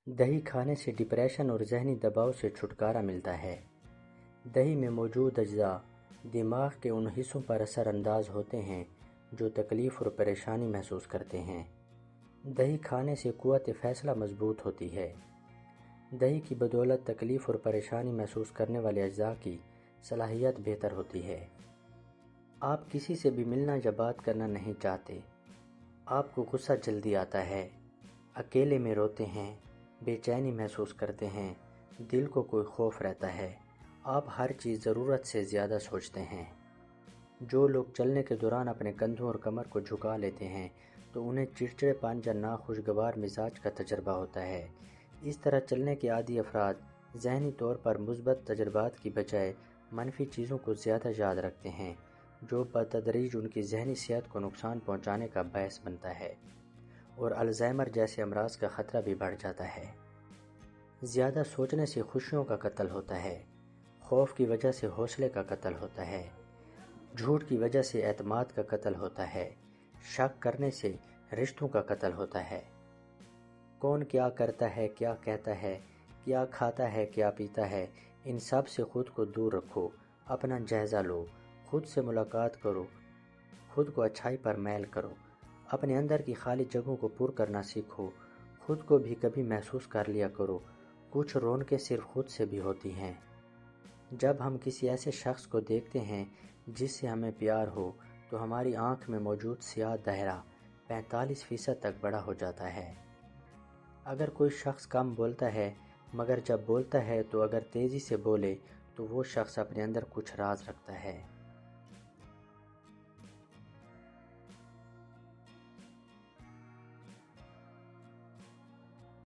دہی کھانے سے ڈپریشن اور ذہنی دباؤ سے چھٹکارا ملتا ہے۔ دہی میں موجود اجزاء دماغ کے ان حصوں پر اثر انداز ہوتے ہیں جو تکلیف اور پریشانی محسوس کرتے ہیں۔ دہی کھانے سے قوت فیصلہ مضبوط ہوتی ہے۔ دہی کی بدولت تکلیف اور پریشانی محسوس کرنے والے اجزاء کی صلاحیت بہتر ہوتی ہے۔ آپ کسی سے بھی ملنا یا بات کرنا نہیں چاہتے، آپ کو غصہ جلدی آتا ہے، اکیلے میں روتے ہیں، بے چینی محسوس کرتے ہیں، دل کو کوئی خوف رہتا ہے، آپ ہر چیز ضرورت سے زیادہ سوچتے ہیں۔ جو لوگ چلنے کے دوران اپنے کندھوں اور کمر کو جھکا لیتے ہیں تو انہیں چڑچڑے پن یا ناخوشگوار مزاج کا تجربہ ہوتا ہے۔ اس طرح چلنے کے عادی افراد ذہنی طور پر مثبت تجربات کی بجائے منفی چیزوں کو زیادہ یاد رکھتے ہیں، جو بتدریج ان کی ذہنی صحت کو نقصان پہنچانے کا باعث بنتا ہے اور الزائمر جیسے امراض کا خطرہ بھی بڑھ جاتا ہے۔ زیادہ سوچنے سے خوشیوں کا قتل ہوتا ہے، خوف کی وجہ سے حوصلے کا قتل ہوتا ہے، جھوٹ کی وجہ سے اعتماد کا قتل ہوتا ہے، شک کرنے سے رشتوں کا قتل ہوتا ہے۔ کون کیا کرتا ہے، کیا کہتا ہے، کیا کھاتا ہے، کیا پیتا ہے، ان سب سے خود کو دور رکھو، اپنا جائزہ لو، خود سے ملاقات کرو، خود کو اچھائی پر میل کرو، اپنے اندر کی خالی جگہوں کو پر کرنا سیکھو، خود کو بھی کبھی محسوس کر لیا کرو، کچھ رونقیں صرف خود سے بھی ہوتی ہیں۔ جب ہم کسی ایسے شخص کو دیکھتے ہیں جس سے ہمیں پیار ہو تو ہماری آنکھ میں موجود سیاہ دائرہ 45% تک بڑا ہو جاتا ہے۔ اگر کوئی شخص کم بولتا ہے مگر جب بولتا ہے تو اگر تیزی سے بولے تو وہ شخص اپنے اندر کچھ راز رکھتا ہے۔